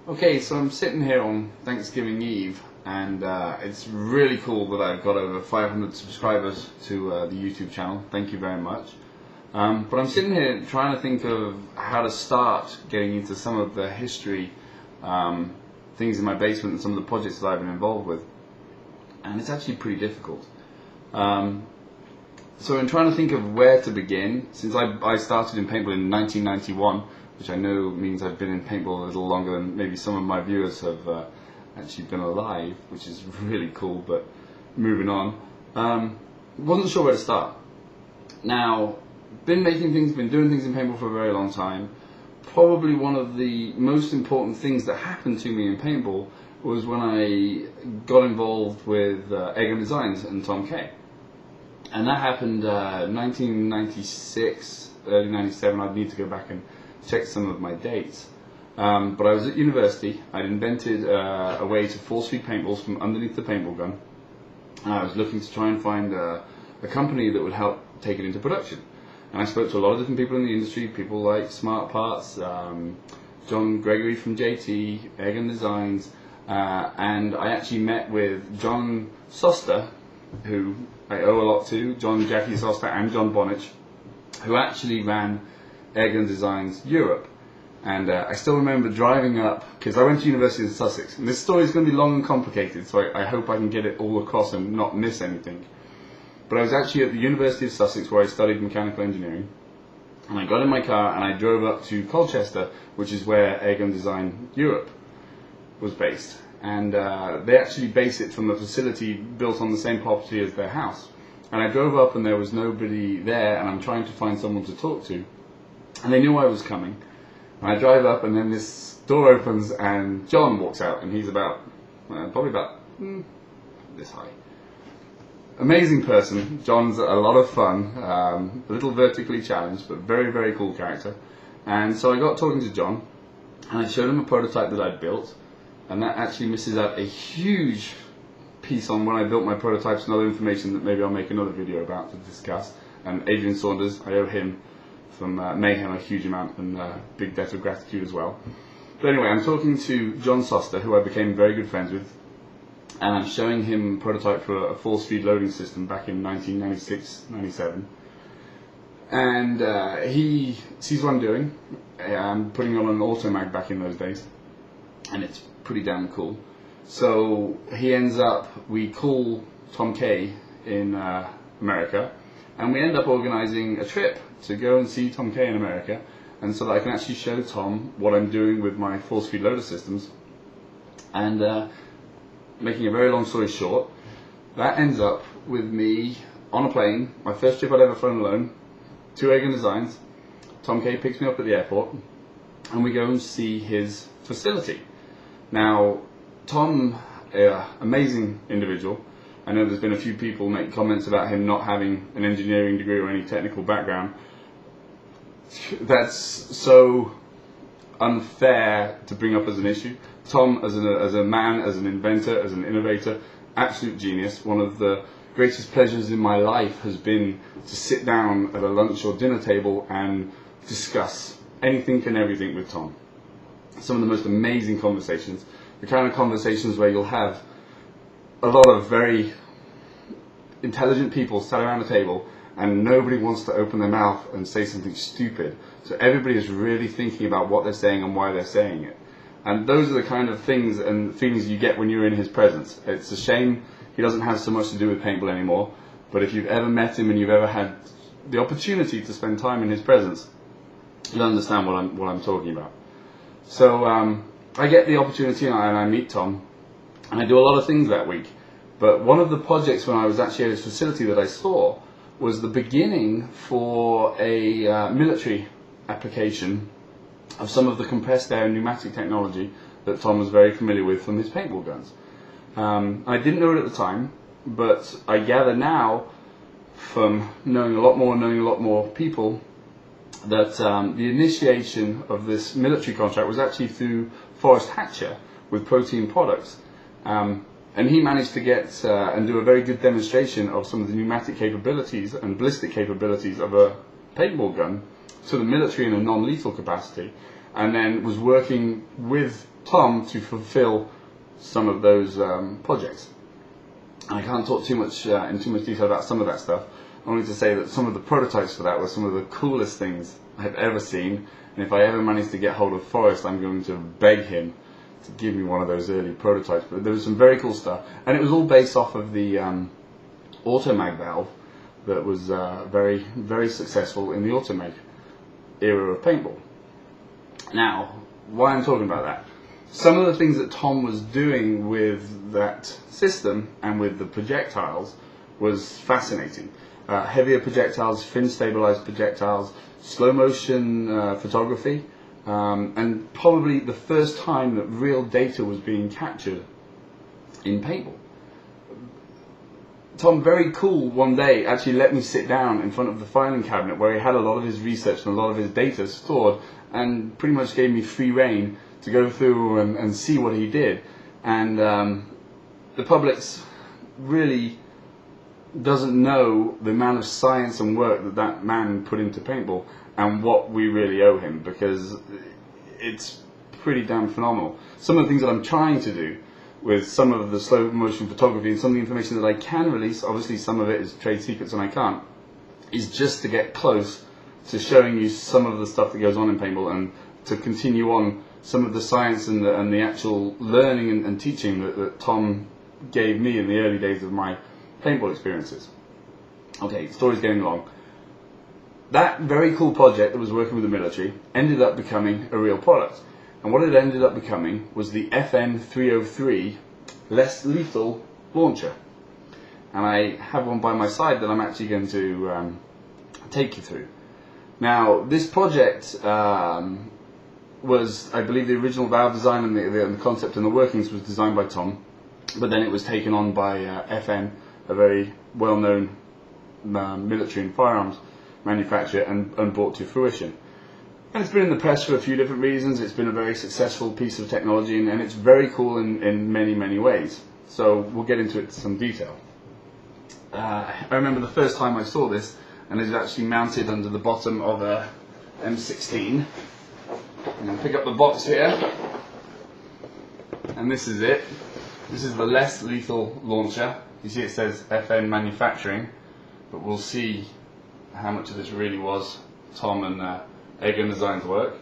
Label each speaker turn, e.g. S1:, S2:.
S1: Okay, so I'm sitting here on Thanksgiving Eve, and it's really cool that I've got over 500 subscribers to the YouTube channel. Thank you very much. But I'm sitting here trying to think of how to start getting into some of the history things in my basement and some of the projects that I've been involved with, and it's actually pretty difficult. So in trying to think of where to begin, since I started in paintball in 1991, which I know means I've been in paintball a little longer than maybe some of my viewers have actually been alive, which is really cool, but moving on. Wasn't sure where to start. Now, been making things, been doing things in paintball for a very long time. Probably one of the most important things that happened to me in paintball was when I got involved with AGD Designs and Tom Kay. And that happened 1996, early 97. I'd need to go back and check some of my dates. But I was at university. I'd invented a way to force feed paintballs from underneath the paintball gun. And I was looking to try and find a company that would help take it into production. And I spoke to a lot of different people in the industry, people like Smart Parts, John Gregory from JT, AGD Designs, and I actually met with John Soster, who I owe a lot to, Jackie Soster and John Bonich, who actually ran AGD Designs Europe. And I still remember driving up, because I went to university in Sussex, and this story is going to be long and complicated, so I hope I can get it all across and not miss anything. But I was actually at the University of Sussex where I studied mechanical engineering, and I got in my car and I drove up to Colchester, which is where AGD Design Europe was based. And they actually base it from a facility built on the same property as their house. And I drove up and there was nobody there, and I'm trying to find someone to talk to. And they knew I was coming. And I drive up and then this door opens and John walks out, and he's about, probably about this high. Amazing person. John's a lot of fun, a little vertically challenged, but very, very cool character. And so I got talking to John, and I showed him a prototype that I'd built. And that actually misses out a huge piece on when I built my prototypes and other information that maybe I'll make another video about to discuss. And Adrian Saunders, I owe him from Mayhem a huge amount, and a big debt of gratitude as well. But anyway, I'm talking to John Soster, who I became very good friends with, and I'm showing him a prototype for a force feed loading system back in 1996-97. And he sees what I'm doing. I'm putting on an automag back in those days, and it's pretty damn cool. So he ends up, we call Tom Kay in America, and we end up organizing a trip to go and see Tom Kay in America, and so that I can actually show Tom what I'm doing with my force feed loader systems. And making a very long story short, that ends up with me on a plane, my first trip I'd ever flown alone, to AGD Designs. Tom Kay picks me up at the airport, and we go and see his facility. Now, Tom, amazing individual. I know there's been a few people make comments about him not having an engineering degree or any technical background. That's so unfair to bring up as an issue. Tom, as a man, as an inventor, as an innovator, absolute genius. One of the greatest pleasures in my life has been to sit down at a lunch or dinner table and discuss anything and everything with Tom. Some of the most amazing conversations, the kind of conversations where you'll have a lot of very intelligent people sat around a table and nobody wants to open their mouth and say something stupid. So everybody is really thinking about what they're saying and why they're saying it. And those are the kind of things and feelings you get when you're in his presence. It's a shame he doesn't have so much to do with paintball anymore, but if you've ever met him and you've ever had the opportunity to spend time in his presence, you'll understand what I'm talking about. So I get the opportunity and I meet Tom, and I do a lot of things that week. But one of the projects when I was actually at his facility that I saw was the beginning for a military application of some of the compressed air and pneumatic technology that Tom was very familiar with from his paintball guns. I didn't know it at the time, but I gather now from knowing a lot more people, that the initiation of this military contract was actually through Forrest Hatcher with Protein Products. And he managed to get and do a very good demonstration of some of the pneumatic capabilities and ballistic capabilities of a paintball gun to the military in a non-lethal capacity, and then was working with Tom to fulfill some of those projects. I can't talk too much in too much detail about some of that stuff. Only to say that some of the prototypes for that were some of the coolest things I've ever seen, and if I ever manage to get hold of Forrest, I'm going to beg him to give me one of those early prototypes. But there was some very cool stuff, and it was all based off of the automag valve that was very, very successful in the automag era of paintball. Now, why I'm talking about that? Some of the things that Tom was doing with that system and with the projectiles was fascinating. Heavier projectiles, fin stabilized projectiles, slow motion photography, and probably the first time that real data was being captured in paintball. Tom, very cool, one day actually let me sit down in front of the filing cabinet where he had a lot of his research and a lot of his data stored, and pretty much gave me free reign to go through and see what he did. And the public's really doesn't know the amount of science and work that that man put into paintball and what we really owe him, because it's pretty damn phenomenal. Some of the things that I'm trying to do with some of the slow motion photography and some of the information that I can release, obviously some of it is trade secrets and I can't, is just to get close to showing you some of the stuff that goes on in paintball and to continue on some of the science and the actual learning and teaching that Tom gave me in the early days of my paintball experiences. Okay, story's getting long. That very cool project that was working with the military ended up becoming a real product. And what it ended up becoming was the FN303 less lethal launcher. And I have one by my side that I'm actually going to take you through. Now, this project was, I believe, the original valve design and the concept and the workings was designed by Tom, but then it was taken on by FN, a very well-known military and firearms manufacturer, and brought to fruition. And it's been in the press for a few different reasons. It's been a very successful piece of technology, and it's very cool in many, many ways. So we'll get into it in some detail. I remember the first time I saw this, and it's actually mounted under the bottom of a M16. I'm going to pick up the box here, and this is it. This is the less lethal launcher. You see it says FN manufacturing, but we'll see how much of this really was Tom and Egan Design's work.